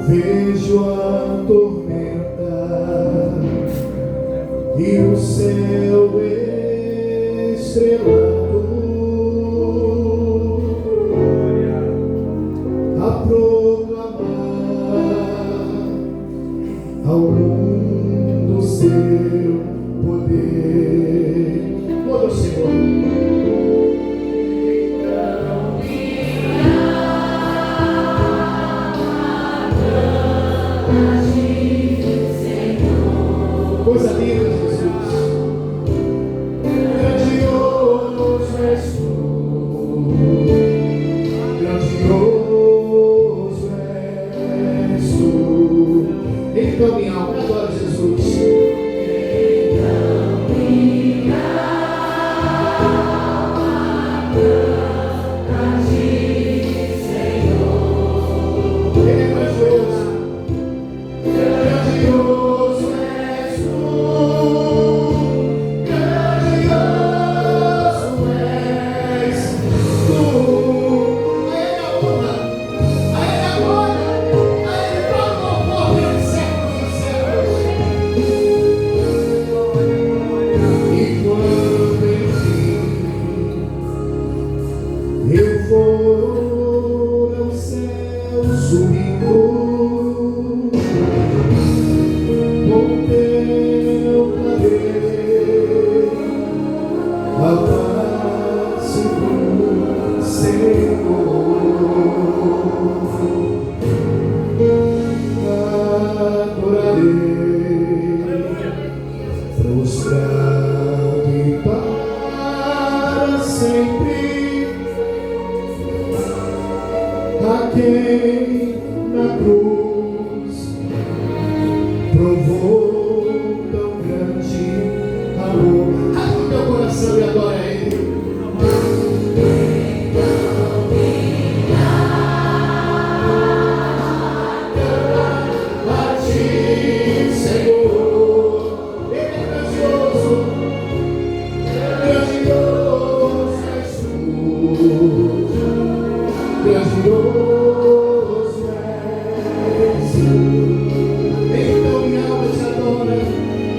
Vejo a tormenta e o céu estrelado a proclamar ao mundo seu poder. Glória ao Senhor. Coisa linda, Jesus. Grandioso és tu, grandioso és tu. Então minha alma adora Jesus. Então minha alma canta a ti, Senhor. Ele é grandioso. Grandioso és tu, grandioso és tu. A Ele a glória, a Ele todo o louvor pelos séculos dos séculos. E quando enfim eu for ao céu subindo com teu clareiro, abraço do Senhor, adorarei, prostrado e para sempre, a quem na cruz provou tão grande amor. Abre o teu coração e adora Ele. A ti, Senhor. Ele é grandioso, grandioso és tu, grandioso és tu. Então minha alma te adora.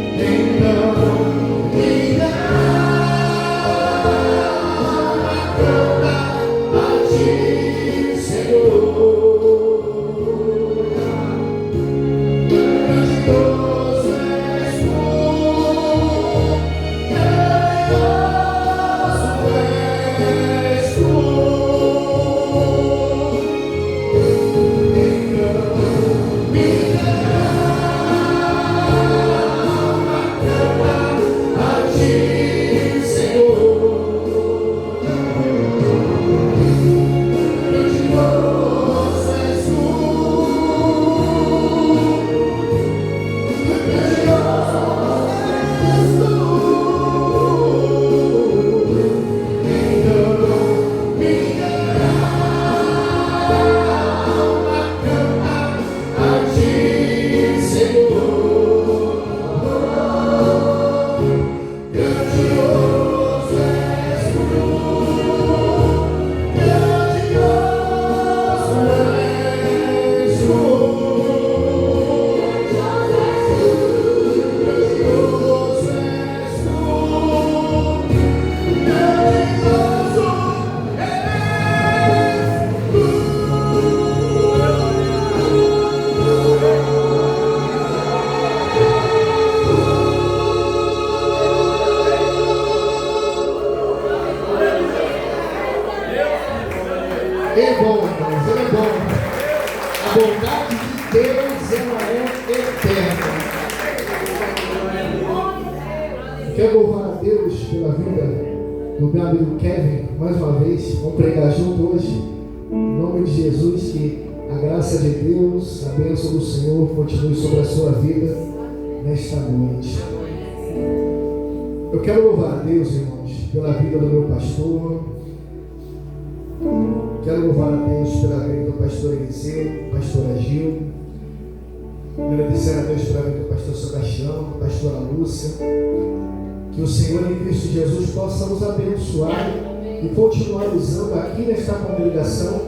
Então minha alma canta a ti, Senhor. Grandioso és tu, grandioso és tu. Ele é bom, irmãos, Ele é bom. A bondade de Deus, ela é eterna. Quero louvar a Deus pela vida do meu amigo Kevin, mais uma vez. Vamos pregar junto hoje. Em nome de Jesus, que a graça de Deus, a bênção do Senhor continue sobre a sua vida nesta noite. Eu quero louvar a Deus, irmãos, pela vida do meu pastor. Quero louvar a Deus pela vida do pastor Eliseu, pastora Gil. Agradecer a Deus pela vida do pastor Sebastião, pastora Lúcia. Que o Senhor em Cristo Jesus possa nos abençoar e continuar usando aqui nesta congregação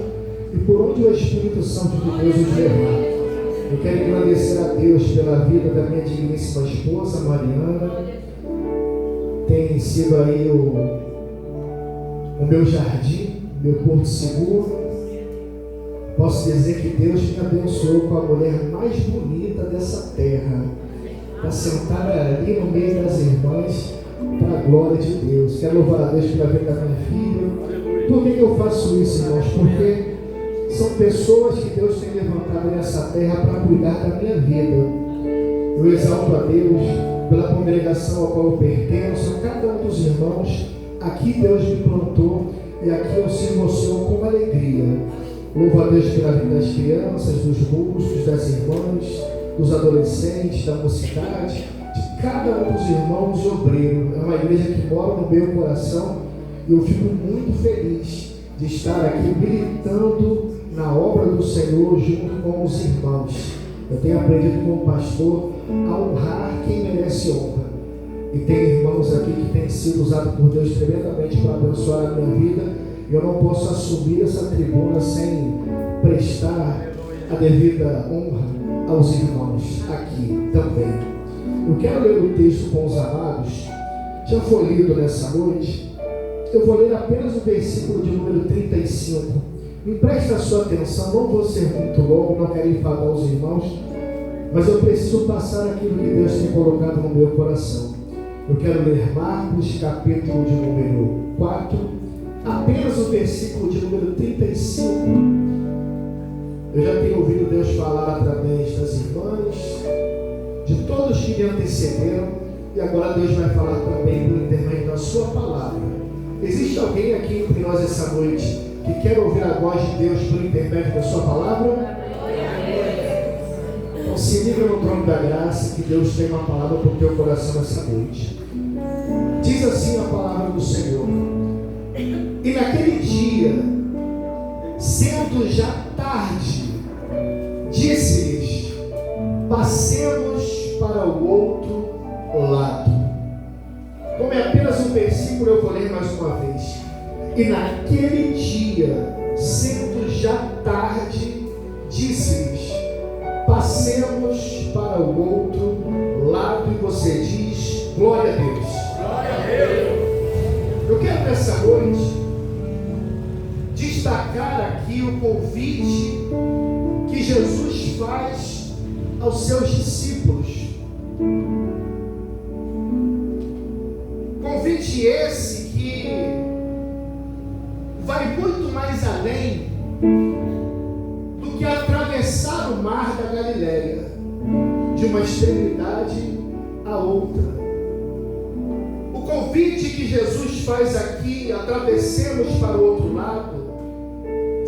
e por onde o Espírito Santo de Deus nos levar. Eu quero agradecer a Deus pela vida da minha digníssima esposa, Mariana. Tem sido aí o meu jardim, meu porto seguro. Posso dizer que Deus me abençoou com a mulher mais bonita dessa terra. Está sentada ali no meio das irmãs, para a glória de Deus. Quero louvar a Deus pela vida da minha filha. Por que eu faço isso, irmãos? Porque são pessoas que Deus tem levantado nessa terra para cuidar da minha vida. Eu exalto a Deus pela congregação a qual eu pertenço, a cada um dos irmãos. Aqui Deus me plantou e aqui eu sirvo ao Senhor com alegria. Louvo a Deus pela vida das crianças, dos bustos, das irmãs, dos adolescentes, da mocidade, de cada um dos irmãos e obreiros. É uma igreja que mora no meu coração e eu fico muito feliz de estar aqui militando na obra do Senhor junto com os irmãos. Eu tenho aprendido com o pastor a honrar quem merece honra. E tem irmãos aqui que têm sido usados por Deus tremendamente para abençoar a minha vida. E eu não posso assumir essa tribuna sem prestar a devida honra aos irmãos aqui também. Eu quero ler o texto com os amados. Já foi lido nessa noite. Eu vou ler apenas o versículo de número 35. Me preste a sua atenção, não vou ser muito longo, não quero enfadar os irmãos, mas eu preciso passar aquilo que Deus tem colocado no meu coração. Eu quero ler Marcos, capítulo de número 4, apenas o versículo de número 35. Eu já tenho ouvido Deus falar através das irmãs, de todos que me antecederam, e agora Deus vai falar também por intermédio da sua palavra. Existe alguém aqui entre nós essa noite que quer ouvir a voz de Deus por intermédio da sua palavra? Então se liga no trono da graça, que Deus tem uma palavra para o teu coração essa noite. Diz assim a palavra do Senhor: e naquele dia, sendo já tarde, disse-lhes: passemos para o outro lado. Como é apenas um versículo, eu vou ler mais uma vez. E naquele dia, sendo já tarde, disse-lhes: passemos para o outro lado. E você diz: glória a Deus. Glória a Deus. Eu quero nessa noite destacar aqui o convite que Jesus faz aos seus discípulos. Convite esse que vai muito mais além do que atravessar o mar da Galileia, de uma extremidade à outra. O convite que Jesus faz aqui, atravessemos para o outro lado,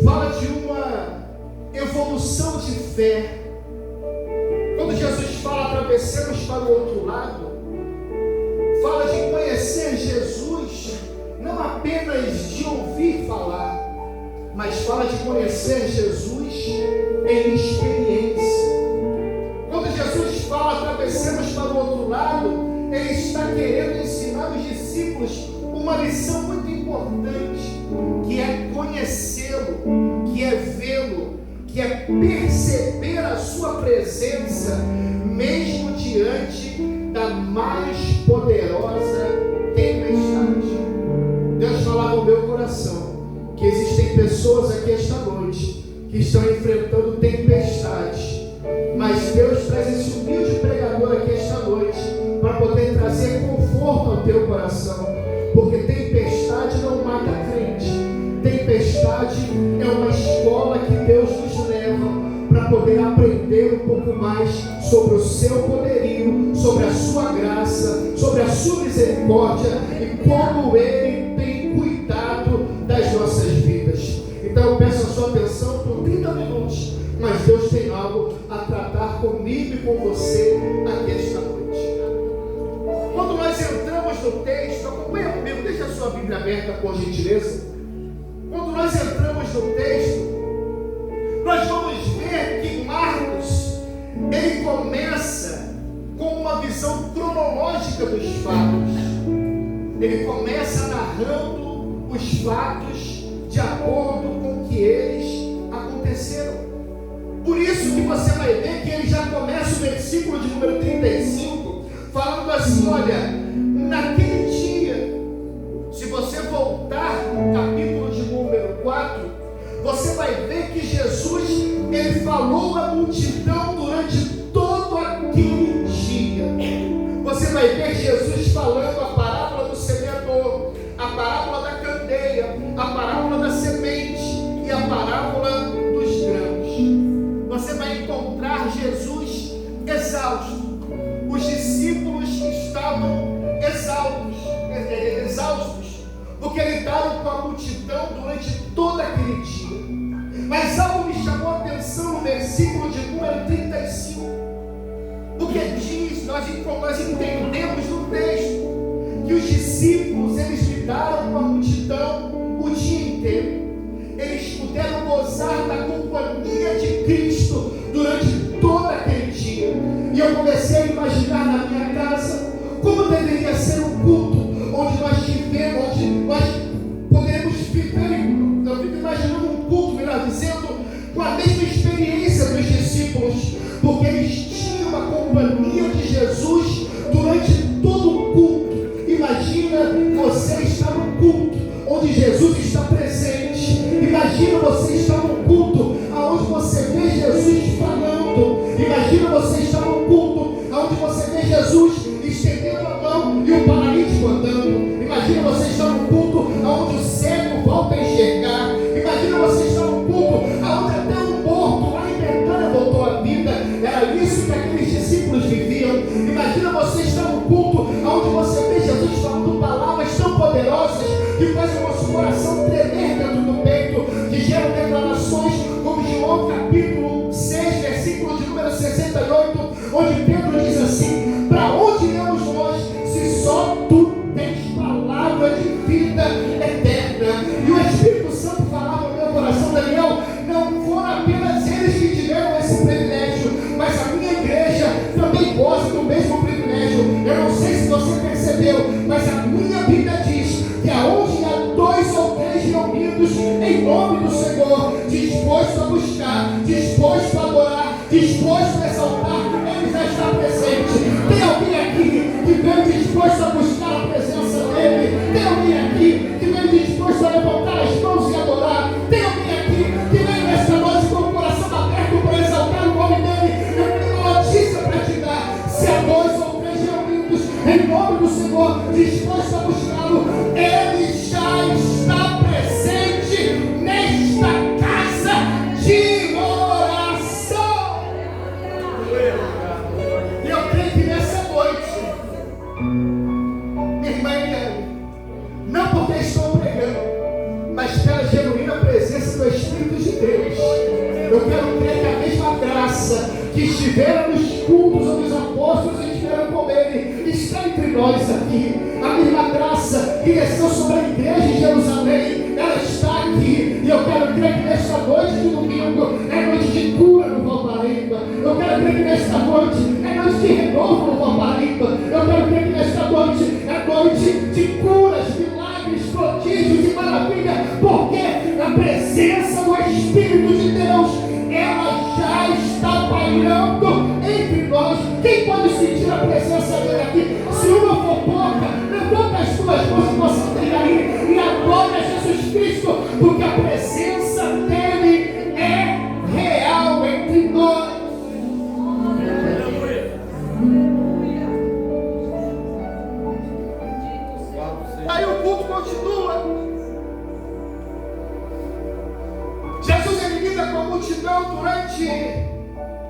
fala de uma evolução de fé. Quando Jesus fala atravessemos para o outro lado, fala de conhecer Jesus, não apenas de ouvir falar, mas fala de conhecer Jesus em experiência. Quando Jesus fala atravessemos para o outro lado, Ele está querendo ensinar os discípulos uma lição muito importante, que é conhecê-lo, que é vê-lo, que é perceber a sua presença, mesmo diante da mais poderosa tempestade. Deus falava no meu coração que existem pessoas aqui esta noite que estão enfrentando tempestades, mas Deus traz esse humilde pregador aqui esta noite para poder trazer conforto ao teu coração, porque tempestade não mata crente. Tempestade é uma escola que Deus nos leva para poder aprender um pouco mais sobre o seu poderio, sobre a sua graça, sobre a sua misericórdia e como Ele tem cuidado das nossas vidas. Então eu peço a sua atenção por 30 minutos, mas Deus tem algo a tratar comigo e com você aqui esta noite. Quando nós entramos no texto, acompanha comigo, deixa a sua Bíblia aberta por gentileza. Quando nós entramos no texto, nós vamos ver que Marcos, ele começa com uma visão cronológica dos fatos. Ele começa narrando os fatos de acordo com que eles aconteceram. Por isso que você vai ver que versículo de número 35, falando assim: olha, naquele dia, se você voltar no capítulo de número 4, você vai ver que Jesus, ele falou à multidão durante todo aquele dia. Você vai ver Jesus falando a parábola do semeador, a parábola da candeia, a parábola da semente e a parábola dos grãos. Você vai encontrar Jesus exausto. Os discípulos estavam exaustos, porque lidaram com a multidão durante todo aquele dia. Mas algo me chamou a atenção no versículo de número 35, porque diz, nós entendemos no texto, que os discípulos, eles lidaram com a multidão o dia inteiro. Eles puderam gozar da companhia de Cristo durante todo aquele dia. E eu comecei a imaginar na minha casa como deveria ser um culto onde nós tivemos, onde nós poderemos viver. Eu fico imaginando um culto, melhor dizendo, com a mesma experiência dos discípulos, porque eles tinham a companhia de Jesus durante todo o culto. Imagina você estar num culto onde Jesus está presente. Imagina você estar num culto onde você vê Jesus falando. Imagina você estar num culto onde você vê Jesus estendendo a mão e o paralítico andando. Imagina você estar num culto onde o cego volta a enxergar. Imagina você estar num culto onde até um morto lá em Betânia voltou à vida. Era isso que aqueles discípulos viviam. Imagina você estar num culto onde você vê Jesus falando palavras tão poderosas que fazem o nosso coração tremer dentro do peito, que geram declarações como João capítulo 6, versículo de número 68, onde Pedro diz assim: para onde iremos nós, se só tu tens palavra de vida eterna? E o Espírito Santo falava no meu coração: Daniel, não foram apenas eles que tiveram esse privilégio, mas a minha igreja também goza do mesmo privilégio. Eu não sei se você percebeu, mas a minha Bíblia diz que aonde há 2 ou 3 reunidos em nome do Senhor, disposto a buscar, disposto a adorar, disposto a exaltar, Ele já está presente. Tem alguém aqui que veio disposto a buscar a presença dEle? Tem alguém aqui que veio disposto a levantar as mãos e adorar? Tem alguém aqui que veio nesta noite com o coração aberto para exaltar o nome dEle? Eu tenho uma notícia para te dar: se há 2 ou 3 reunidos em nome do Senhor, disposto a buscá-lo, Ele já está presente nesta casa de oração. E eu creio que nessa noite, minha irmã Eliane, não porque estou pregando, mas pela genuína presença do Espírito de Deus, eu quero crer que a mesma graça que estiveram nos cultos onde os apóstolos estiveram com Ele está entre nós aqui. A mesma graça que desceu sobre a igreja em Jerusalém, ela está aqui. E eu quero crer que nesta noite de domingo é noite de cura no Valparaíba. Eu quero crer que nesta noite é noite de renovo no Valparaíba. Eu quero crer que nesta noite é noite de curas, milagres, prodígios e maravilha, porque a presença do Espírito de Deus, ela já está pairando entre nós. Quem pode sentir a presença dele aqui? Se uma for pouca, levanta as tuas mãos que você tem aí e adora Jesus Cristo, porque a presença dele é real entre nós. Aí o culto continua. Jesus, ele lida com a multidão durante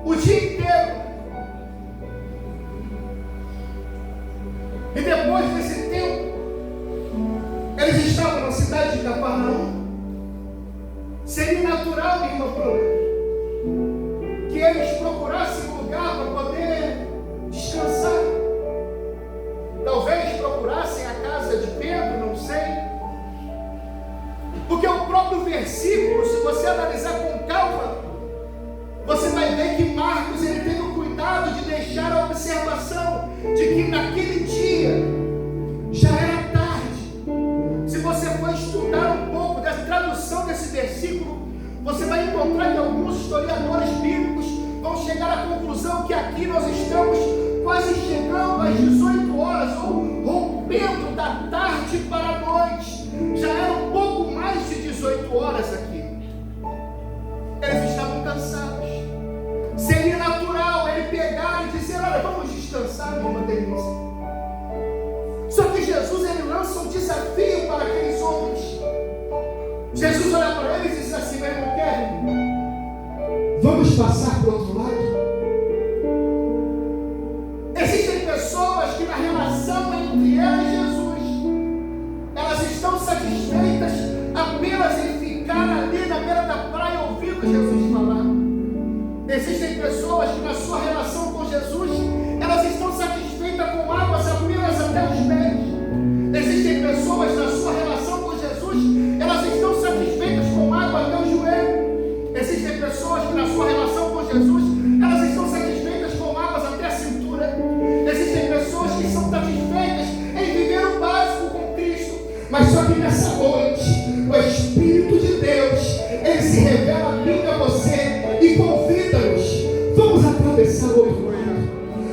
o dia inteiro. E depois desse tempo, eles estavam na cidade de Cafarnaum. Seria natural, minha irmã Bruna, que eles procurassem um lugar para poder descansar. Talvez procurassem a casa de Pedro, não sei. Porque o próprio versículo, se você analisar com calma, você vai ver que Marcos, ele teve o cuidado de deixar a observação de que naquele dia já era tarde. Se você for estudar um pouco da tradução desse versículo, você vai encontrar que alguns historiadores bíblicos vão chegar chegar à conclusão que aqui nós estamos quase chegando às 18 horas, ou rompendo da tarde para a noite. Já era um pouco mais de 18 horas aqui. Eles estavam cansados. Seria natural ele pegar e dizer: olha, vamos descansar, irmã Denise. Só que Jesus, ele lança um desafio para aqueles homens. Jesus olha para eles e diz assim: meu irmão Kevin, vamos passar para o outro lado? Existem pessoas que na relação entre ela e Jesus, elas estão satisfeitas apenas em ficar ali na beira da praia ouvindo Jesus falar. Existem pessoas que na sua relação com Jesus, elas estão satisfeitas com águas apenas até os pés. Existem pessoas na sua relação com Jesus, elas estão satisfeitas com água até o joelho. Existem pessoas que na sua relação com Jesus, elas estão satisfeitas com águas até a cintura. Existem pessoas que são satisfeitas em viver o básico com Cristo. Mas só que nessa noite, o Espírito de Deus, ele se revela a mim e a você e convida-nos. Vamos atravessar o outro lado.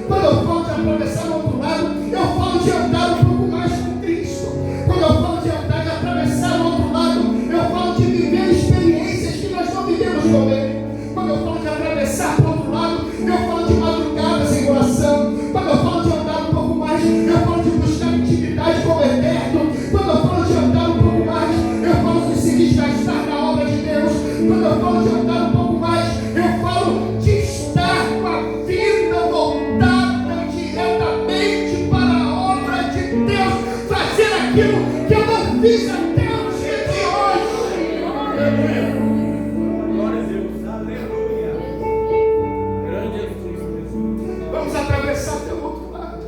Quando eu falo de atravessar o outro lado, eu falo de andar um pouco mais com Cristo. Quando eu falo de andar, de atravessar o outro lado, eu falo de viver experiências que nós não vivemos com Ele. Quando eu falo de atravessar para o outro lado, eu falo de madrugadas em oração. Quando eu falo de andar um pouco mais, eu falo de buscar intimidade com o Eterno. Quando eu falo de andar um pouco mais, eu falo de se desgastar na obra de Deus. Quando eu falo de andar um pouco mais, eu falo de estar com a vida voltada diretamente para a obra de Deus, fazer aquilo que eu não fiz até o dia de hoje. Glória a Deus, aleluia. Grande Jesus. Vamos atravessar pelo outro lado.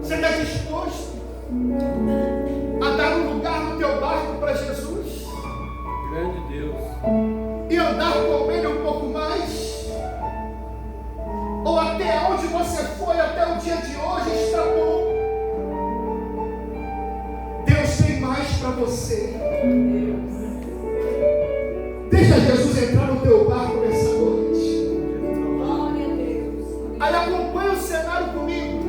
Você está disposto a dar um lugar no teu barco para Jesus? Grande Deus. E andar com Ele um pouco mais? Ou até onde você foi até o dia de hoje está bom? Deus tem mais para você. Deixa Jesus entrar no teu barco nessa noite. Glória a Deus. Aí acompanha o cenário comigo.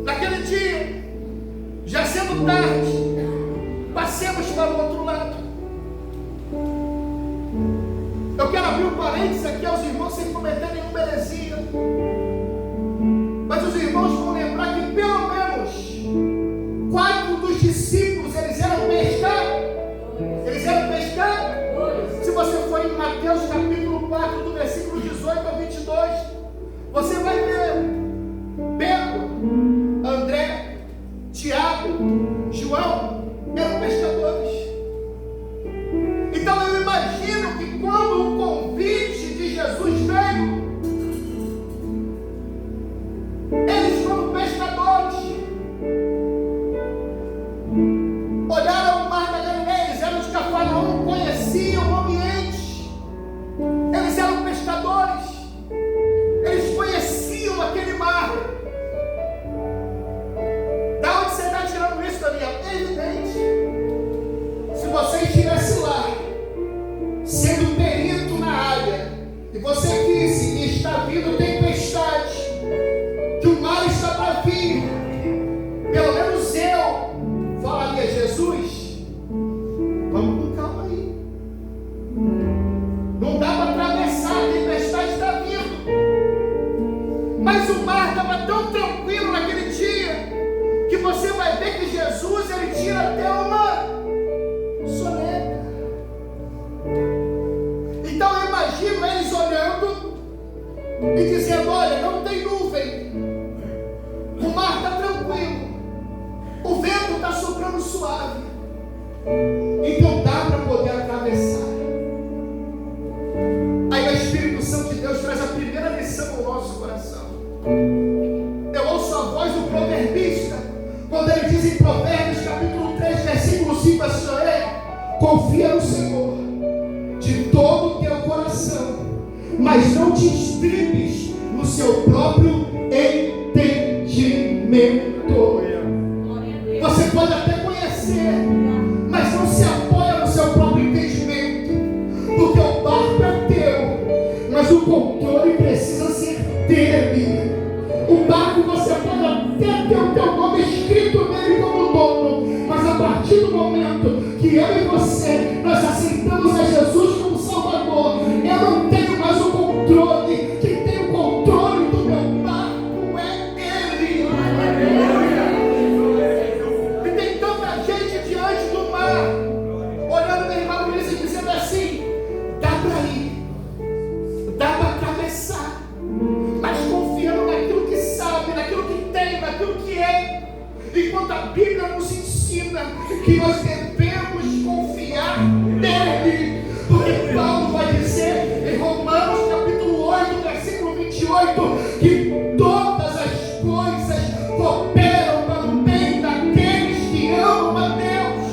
Naquele dia, já sendo tarde, passemos para o outro lado. Eu quero abrir um parênteses aqui aos irmãos sem cometer nenhuma heresia. Mas os irmãos vão lembrar que pelo menos 4 dos discípulos, eles eram pescar. Eles eram pescar. Se você for em Mateus capítulo 4, do versículo 18 ao 22, você vai ver Pedro, André, Tiago, João, eram pescadores. Então eu imagino que quando o convite de Jesus veio, eles como pescadores olharam o mar da Galileia, eles eram de Cafarnaum, conheciam o ambiente. Eles eram pescadores, eles conheciam aquele mar. Da onde você está tirando isso, Daniel? É evidente. Se você estivesse lá, sendo perito na área, e você visse que está vindo tempestade, que o mar está para vir, pelo menos eu falaria: Jesus, vamos com calma aí. Não dá para atravessar, a tempestade está vindo. Mas o mar estava tão tranquilo naquele dia, que você vai ver que Jesus, ele tira até uma soneca. Então eu imagino eles olhando e dizendo: olha, não tem nuvem, o mar está tranquilo, o vento está soprando suave, então dá para poder atravessar. Aí o Espírito Santo de Deus traz a primeira lição ao nosso coração. Eu ouço a voz do proverbista, quando ele diz em Provérbios capítulo 3, versículo 5, assim: confia no Senhor de todo o teu coração, mas não te estribes no seu próprio entendimento. Você pode até conhecer você, mas não se apoia no seu próprio entendimento, porque o barco é teu, mas o controle precisa ser dele. O barco você pode até ter o teu nome escrito nele como dono, mas a partir do momento que eu e você, nós aceitamos a Jesus como Salvador, eu não tenho mais o controle. Quem tem o controle do meu barco é Ele. E tem tanta gente diante do mar, olhando meu irmão Luiz e dizendo assim: dá para ir, dá para atravessar, mas confiando naquilo que sabe, naquilo que tem, naquilo que é. Enquanto a Bíblia nos ensina que nós devemos confiar nele, porque Paulo vai dizer em Romanos capítulo 8, versículo 28, que todas as coisas cooperam para o bem daqueles que amam a Deus.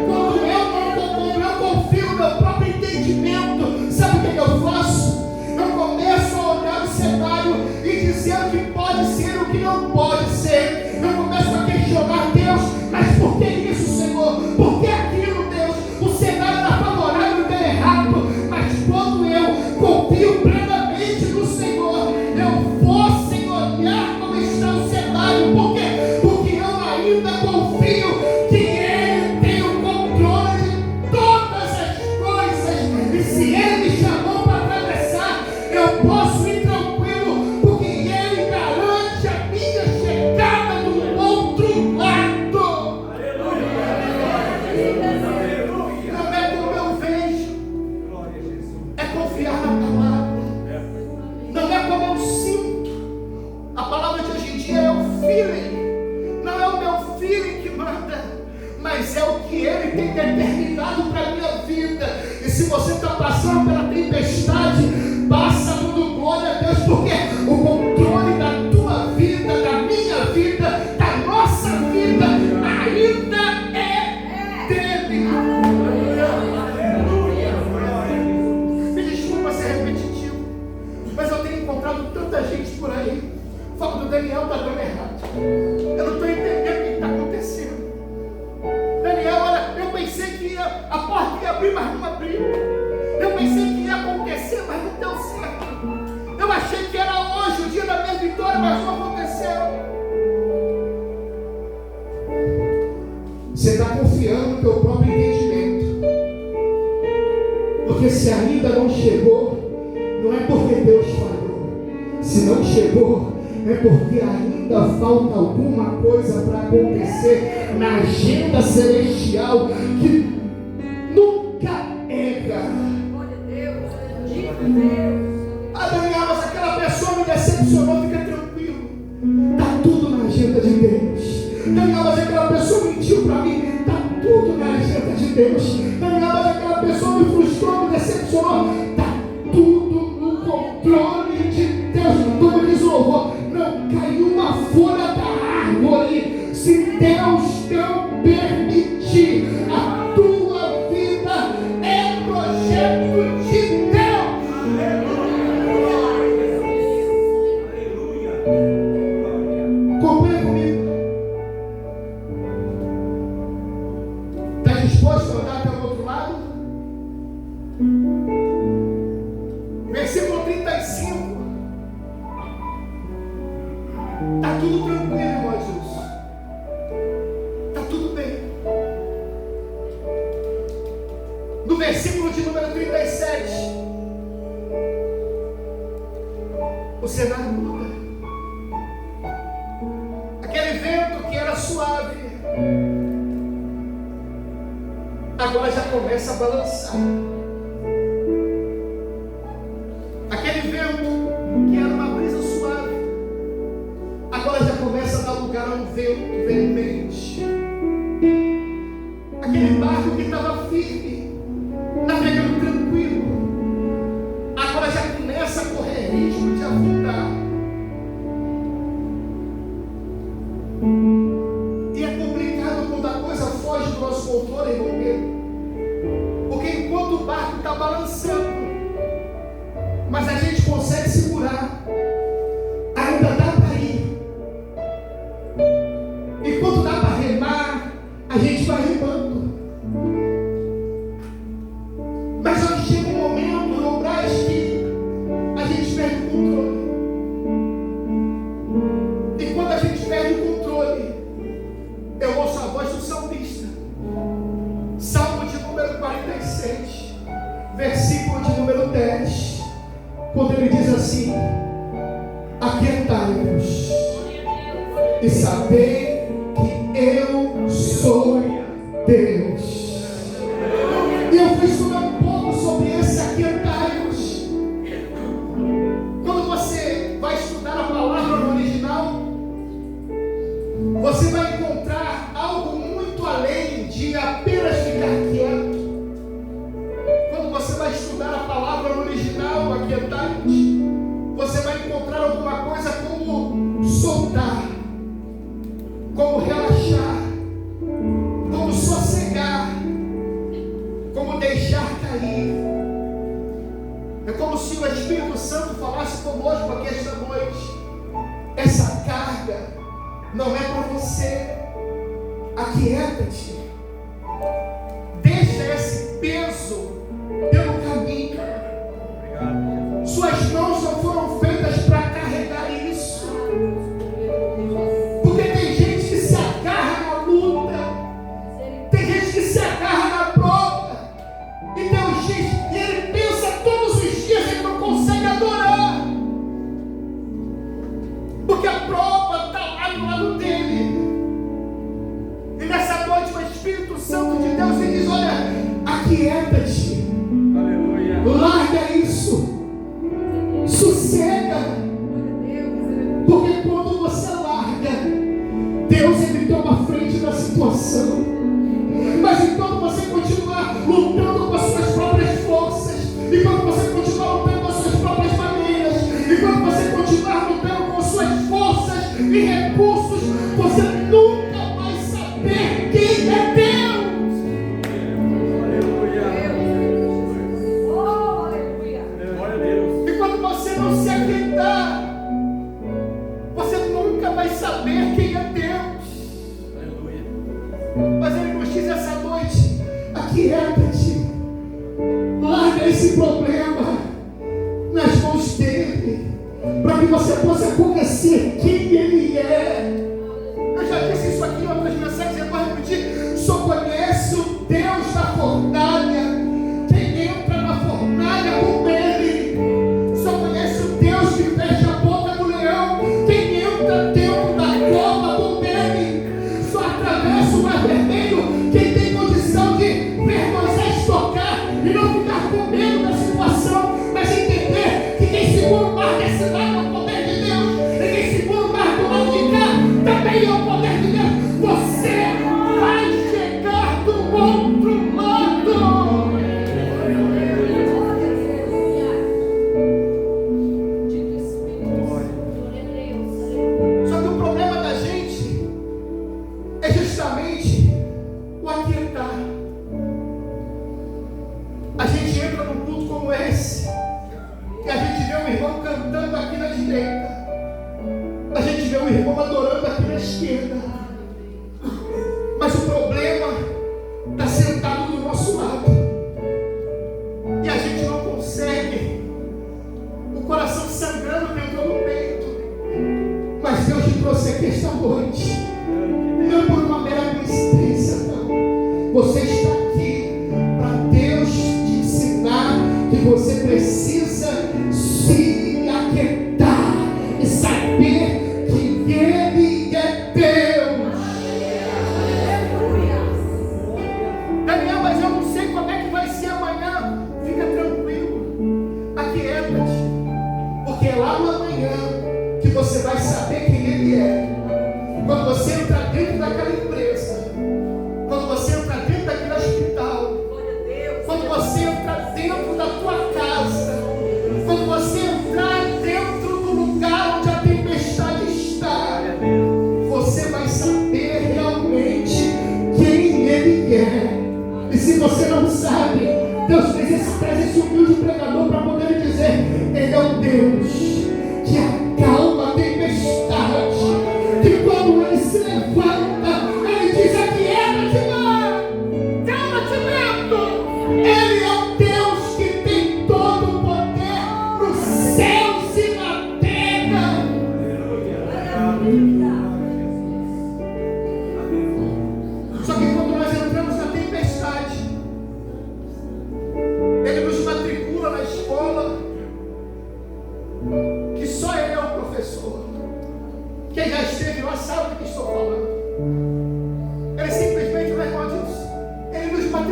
Quando eu confio no meu próprio entendimento, sabe o que eu faço? Eu começo a olhar o cenário e dizer o que pode ser e o que não pode ser. Eu começo a questionar Deus: mas por que isso, Senhor? Por que aquilo, Deus? O cenário está favorável e está errado. Mas quando eu confio plenamente no Senhor, eu vou sem olhar como está o cenário. Por quê? Porque eu ainda confio que Ele tem o controle de todas as coisas. E se Ele me chamou para atravessar, eu posso ir tranquilo, porque Ele garante a minha chegada do outro lado. Não é como eu vejo, é confiar na palavra. Não é como eu sinto. A palavra de hoje em dia é o feeling. Não é o meu feeling que manda, mas é o que Ele tem determinado para a minha vida. E se você está passando pela tempestade, passa dando glória a Deus, porque o controle da tua vida, da minha vida, da nossa vida ainda é dele. Me desculpa ser repetitivo, mas eu tenho encontrado tanta gente por aí. O foco do Daniel está dando errado. Eu não estou entendendo o que está acontecendo. Daniel, olha, eu pensei que a porta ia abrir, mas não abriu. Eu pensei que ia acontecer, mas não deu certo. Eu achei que era hoje o dia da minha vitória, mas não aconteceu. Você está confiando no teu próprio entendimento. Porque se ainda não chegou, não é porque Deus falhou. Se não chegou, é porque ainda falta alguma coisa para acontecer na agenda celestial que nunca erra. Ah, Daniel, mas aquela pessoa me decepcionou, fica tranquilo. Está tudo na agenda de Deus. Daniel, mas aquela pessoa mentiu para mim, está tudo na agenda de Deus. Daniel, mas aquela pessoa me frustrou, me decepcionou, está tudo no controle de Deus. Como diz o louvor, não caiu uma folha da árvore se Deus não permitir. A tua vida é projeto de Deus. Compreende comigo? Está disposto a andar até o outro lado? Versículo 35. Está tudo tranquilo, irmão Jesus. Está tudo bem. No versículo de número 37, o cenário muda. Aquele vento que era suave, agora já começa a balançar. Aquele vento que era uma brisa suave, agora já começa a dar lugar a um vento veemente. Aquele barco que estava firme, navegando tranquilo, agora já começa a correr risco de afundar. E é complicado quando a coisa foge do nosso controle, irmão Pedro. Porque enquanto o barco está balançando, mas a gente consegue segurar, ainda dá para ir. Enquanto dá para remar, a gente vai remando. quando ele diz assim: aquietai-vos e sabei que eu sou Deus. E eu fui estudar um pouco sobre esse aquietai-vos. Quando você vai estudar a palavra no original, você vai encontrar algo muito além de apenas ficar quieto. Quando você vai estudar a palavra no original, aquietai-vos, você vai encontrar alguma coisa como soltar, como relaxar, como sossegar, como deixar cair. É como se o Espírito Santo falasse conosco aqui esta noite: essa carga não é para você. Aquieta-te. Deixa esse peso pelo caminho. Suas mãos não foram feitas para carregar isso. Porque tem gente que se agarra na luta, tem gente que se agarra na prova, e Deus diz, e ele pensa todos os dias, ele não consegue adorar, porque a prova está lá do lado dele. E nessa noite o Espírito Santo de Deus ele diz: olha, aquieta-te, larga isso, sossega, porque quando você larga, Deus ele toma frente da situação. Mas enquanto você continuar lutando com as suas próprias forças, enquanto você continuar lutando com as suas próprias maneiras, enquanto você continuar lutando com as suas forças e recursos, você nunca vai saber quem é Deus. E quando você não se aquietar, você nunca vai saber quem é Deus. Mas ele nos diz essa noite: aquieta-te, larga esse problema nas mãos dele, para que você possa conhecer quem ele é. Eu já disse isso aqui em outras mensagens, eu vou repetir: só conhece o Deus da fornalha quem entra na fornalha com ele. Só conhece o Deus que fecha a boca do leão quem entra dentro da cova com ele. Só atravessa o mar vermelho quem tem condição de ver Moisés tocar e não ficar com medo da situação, mas entender que quem segura o mar desse lado é o poder de Deus, e quem segura o mar do lado de cá também é o poder de Deus. Você vai chegar do outro lado. Só que o problema da gente é justamente o aquietar. A gente entra num culto como esse e a gente vê um irmão cantando aqui na direita, a gente vê um irmão adorando aqui na esquerda, mas o problema está sentado do nosso lado e a gente não consegue, o coração sangrando dentro do peito. Mas Deus te trouxe aqui esta noite não por uma mera coincidência, não. Você está aqui para Deus te ensinar que você precisa se aquietar e saber que Ele é Deus. Daniel, mas eu não sei como é que vai ser amanhã. Fica tranquilo, aquieta-te, porque é lá no amanhã que você vai saber quem Ele é. Quando você entrar dentro daquela empresa, quando você entrar dentro daquele hospital, quando você entrar dentro da tua casa,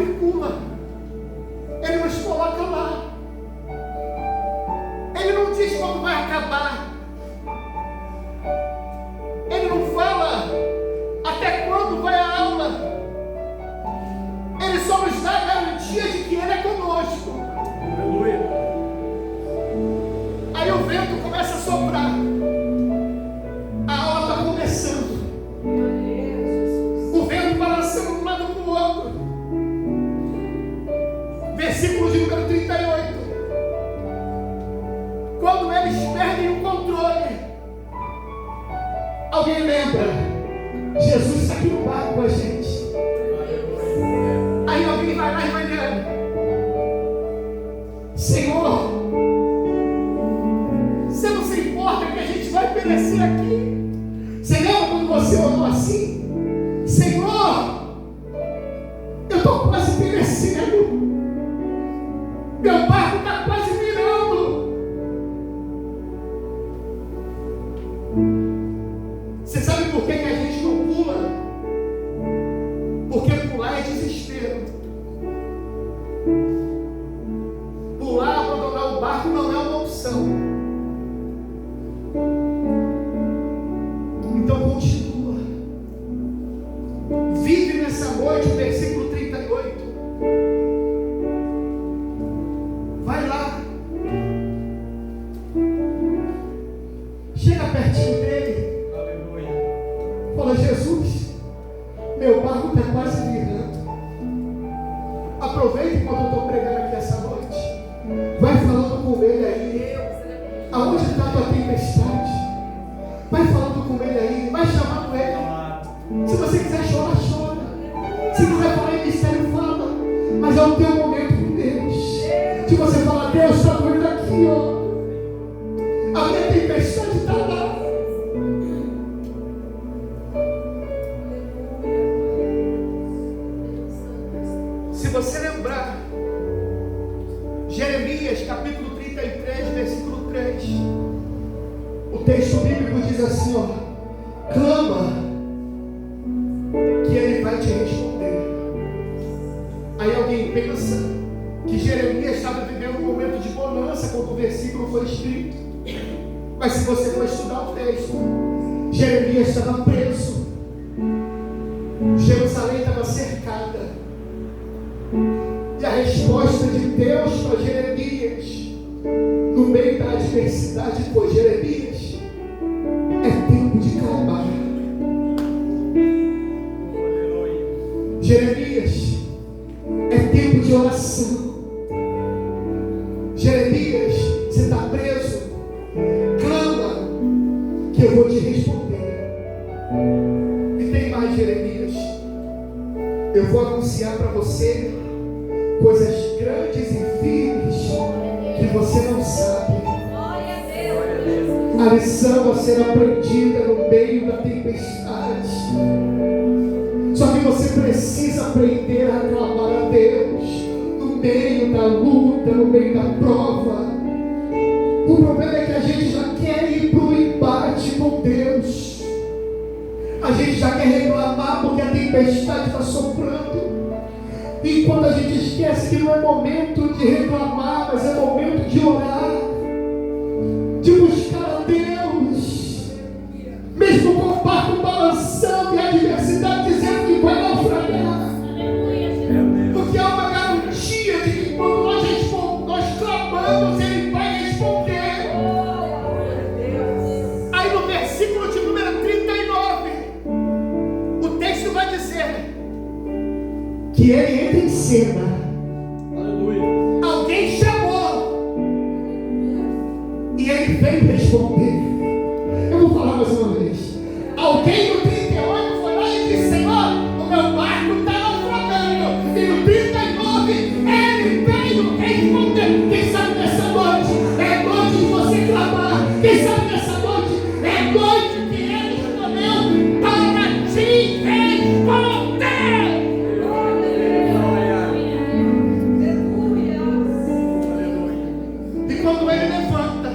matricula. Ele nos coloca lá. Ele não diz quando vai acabar. Ele não fala até quando vai a aula. Ele só nos dá a garantia de que Ele é conosco. Aleluia. Aí o vento começa a soprar. A aula está começando. O vento balançando de um lado para o outro. Versículo de número 38. Quando eles perdem o controle, alguém lembra? Jesus está aqui no barco com a gente. Aí alguém vai lá e vai ler: Senhor, você não se importa que a gente vai perecer aqui? Você lembra quando você orou assim? Senhor, eu estou quase perecendo. Meu barco está quase virando. Você sabe por que a gente não pula? Porque pular é desespero. Pular, abandonar o barco não é uma opção. Então continua. Vive nessa noite o versículo 38. Vai lá. Chega pertinho dele. Aleluia. Fala: Jesus, meu barco está quase virando. Aproveita enquanto eu estou pregando aqui essa noite. Vai falando com ele aí. Aonde está a tua tempestade? Vai falando com ele aí. Vai chamando ele. Se você quiser chorar, chora. Se quiser falar em mistério, fala. Mas é o teu momento com Deus. Se você falar: Deus, está doendo aqui, ó. A minha tempestade está lá. Se você lembrar, Jeremias capítulo 33, versículo 3, o texto bíblico diz assim, ó: clama, que Ele vai te responder. Aí alguém pensa que Jeremias estava vivendo um momento de bonança quando o versículo foi escrito. Mas se você for estudar o texto, Jeremias estava preso. Jerusalém estava cercada. E a resposta de Deus para Jeremias, no meio da adversidade, foi: Jeremias, é tempo de clamar. Jeremias, é tempo de oração. Jeremias, você está preso? Clama, que eu vou te responder. E tem mais, Jeremias. Eu vou anunciar para você coisas grandes e firmes que você não sabe. A lição a ser aprendida no meio da tempestade. Só que você precisa aprender a clamar a Deus no meio da luta, no meio da prova. O problema é que a gente já quer ir para o embate com Deus. A gente já quer reclamar porque a tempestade está soprando. E quando a gente esquece que não é momento de reclamar, mas é momento de orar, de buscar a Deus, mesmo com o barco balançando e a adversidade dizendo que vai naufragar, porque há uma garantia de que quando nós clamamos, Ele vai responder. Aí no versículo de número 39, o texto vai dizer que Ele entra em cena. Aleluia. Alguém chamou e Ele veio responder. Eu vou falar mais uma vez. Alguém no 38 foi lá e disse: Senhor, o meu barco está naufragando. E no 39 Ele veio responder. Quem sabe nessa noite é noite de você clamar. Quem sabe nessa noite é noite que Ele escolheu para te responder. E quando Ele levanta,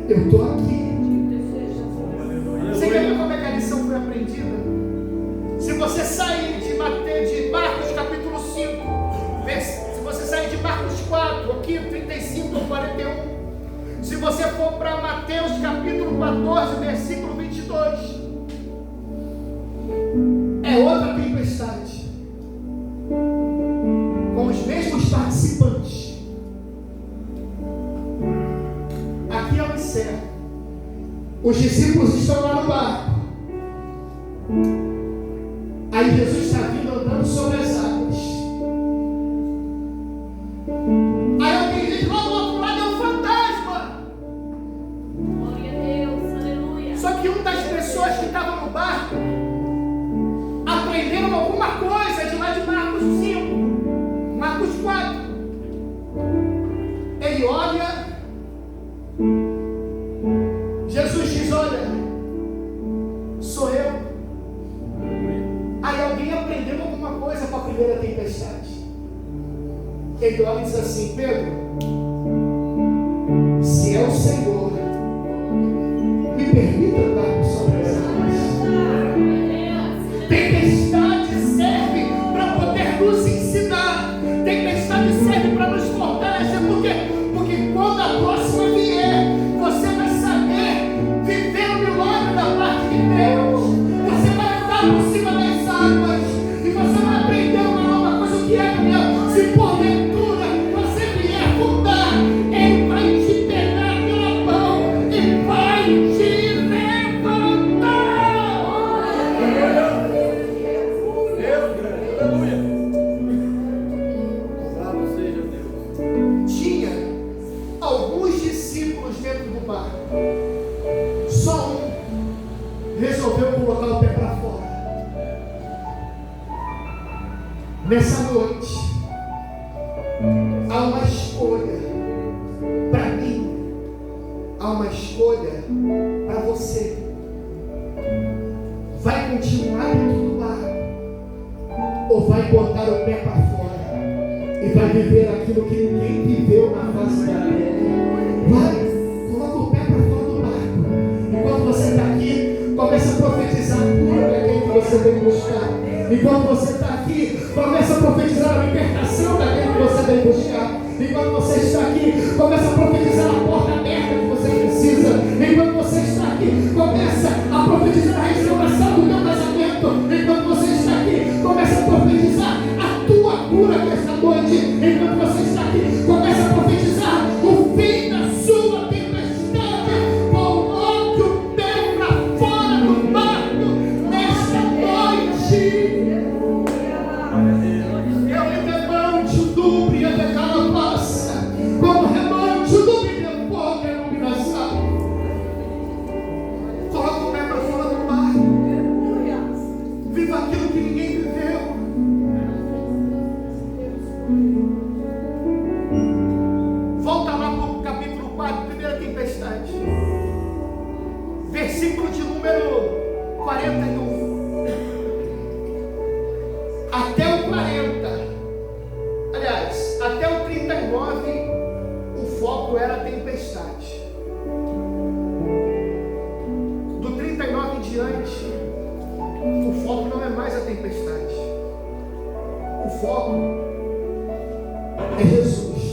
Eu estou aqui. Você quer ver como é que a lição foi aprendida? Se você sair de Marcos capítulo 5, se você sair de Marcos 4, aqui 35 ou 41, se você for para Mateus capítulo 14, versículo 22, é outra tempestade, com os mesmos participantes. Aqui eu encerro. Os discípulos estão lá no barco. Aí Jesus está vindo andando sobre as águas. Aí alguém diz: lá do outro lado é um fantasma. Glória a Deus, aleluia. Só que uma das pessoas que estavam no barco aprenderam alguma coisa de lá de Marcos 5, Marcos 4. Ele olha, Jesus diz: olha, sou eu. Aí alguém aprendeu alguma coisa com a primeira tempestade. Ele olha e diz assim: Pedro, se é o Senhor, me permita andar sobre as águas. Tempestade serve para poder nos ensinar. Tempestade serve para nos fortalecer. Por quê? Porque quando a próxima vier, você vai saber viver o milagre da parte de Deus. Você vai andar por cima das águas e você vai aprender uma nova coisa. O que é, meu? Se porventura você vier afundar, Ele vai te pegar pela mão e vai te levantar. Aleluia. Louvado seja Deus. Tinha alguns discípulos dentro do barco. Só um resolveu colocar o pé para fora. Nessa noite há uma escolha para mim, há uma escolha para você. Vai continuar dentro do barco ou vai botar o pé para fora e vai viver aquilo que ninguém viveu na face da terra? Vai, coloca o pé para fora do barco. Enquanto você está aqui, começa a profetizar a cura daquele que você vem buscar. Enquanto você está aqui, começa a profetizar a libertação daquele que você vem buscar. Enquanto você está aqui, começa a profetizar a porta aberta que você precisa. Enquanto você está aqui, começa a profetizar a restauração do teu casamento. Enquanto você está aqui, começa a profetizar a tua cura nesta noite. Enquanto você está aqui, começa a profetizar o fim da sua tempestade. Coloque o pé para fora do barco nesta noite. Eu me levante o dubre e a decala passa, como remante o dubre de fogo e iluminação. Coloca o pé para fora do barco. Viva aquilo que ninguém viveu. Volta lá para o capítulo 4, primeira tempestade. Versículo de número 41. Até o 40, aliás, até o 39, o foco era a tempestade. Do 39 em diante, o foco não é mais a tempestade. O foco é Jesus.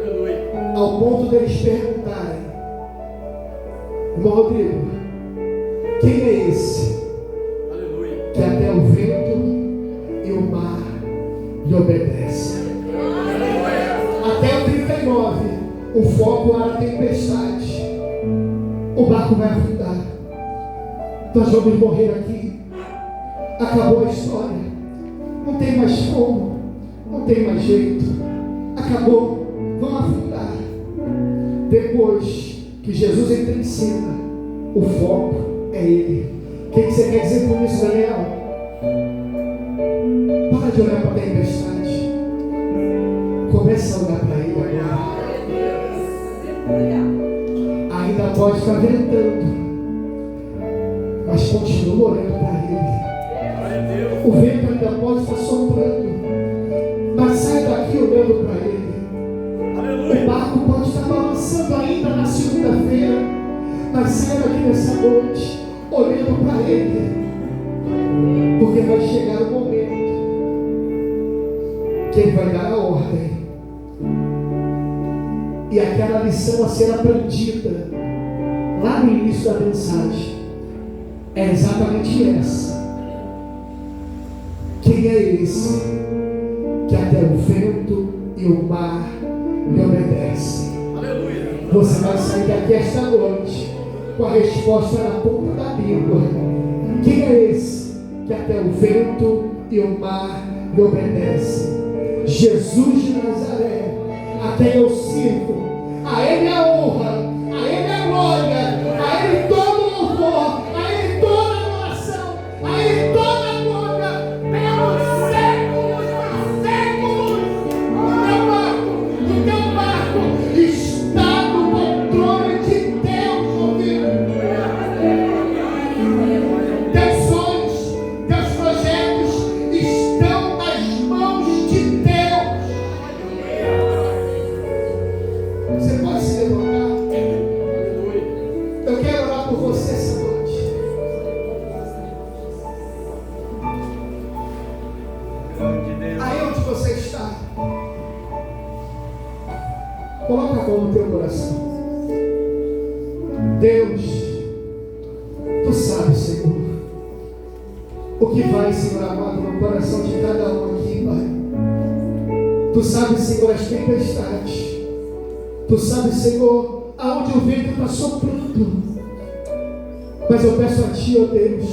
Aleluia. Ao ponto deles perguntarem: irmão Rodrigo, quem é esse Aleluia. que até o vento e o mar lhe obedecem? Até o 39, o foco era a tempestade. O barco vai afundar. Nós vamos morrer aqui. Acabou a história. Não tem mais como. Não tem mais jeito. Acabou. Vamos afundar. Depois que Jesus entra em cena, o foco é Ele. O que você quer dizer com isso, Daniel? Para de olhar para a tempestade. Começa a olhar para Ele agora. Ainda pode estar ventando, mas continua olhando para Ele. O vento ainda pode estar soprando, mas sai daqui olhando para Ele. O barco pode estar balançando ainda na segunda-feira, Mas saia daqui nessa noite olhando para Ele, porque vai chegar o momento que Ele vai dar a ordem, e aquela lição a ser aprendida lá no início da mensagem é exatamente essa: quem é esse que até o vento e o mar lhe obedecem? Aleluia. Você vai sair daqui esta noite com a resposta na ponta da língua. Quem é esse que até o vento e o mar lhe obedecem? Jesus de Nazaré, a quem eu sirvo. A Ele a honra, a Ele a glória, a Ele todo o louvor, a Ele toda a adoração, a Ele toda a glória, pelos séculos dos séculos. O teu barco está no controle de Deus, meu filho. Teus sonhos, teus projetos estão nas mãos de Deus. Você pode se levantar? Eu quero orar por você essa noite. Aí onde você está, coloca a mão no teu coração. Deus, Tu sabes, Senhor, o que vai, Senhor amado, no coração de cada um aqui, Pai. Tu sabes, Senhor, as tempestades. Tu sabes, Senhor, aonde o vento está soprando. Mas eu peço a Ti, ó Deus,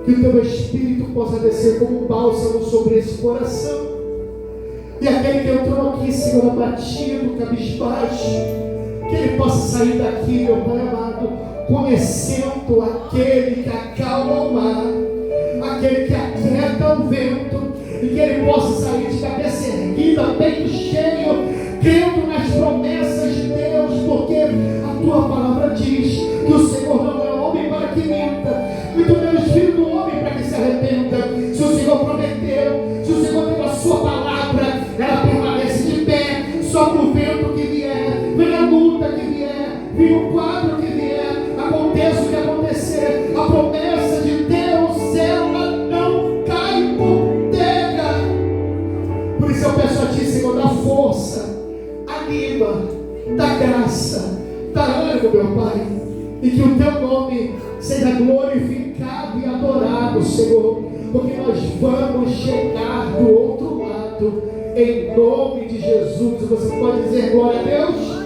que o Teu Espírito possa descer como um bálsamo sobre esse coração. E aquele que entrou aqui, Senhor, abatido, cabisbaixo, que ele possa sair daqui, meu Pai amado, conhecendo aquele que acalma o mar, aquele que aquieta o vento, e que ele possa sair de cabeça erguida, peito cheio, crendo nas promessas de Deus, porque a Tua palavra diz que o Senhor não é homem para que minta, e Tu não és filho do homem para que se arrependa. Se o Senhor prometeu, se o Senhor tem a Sua palavra, ela permanece de pé. Sopra o vento que vier, vem a luta que vier, vem o quadro que vier, aconteça o que acontecer, a promessa de Deus, ela não cai por terra. Por isso eu peço a Ti, Senhor, dá força, anima, dá graça, dá ânimo, meu Pai, e que o Teu nome seja glorificado e adorado, Senhor, porque nós vamos chegar do outro lado, em nome de Jesus. Você pode dizer glória a Deus?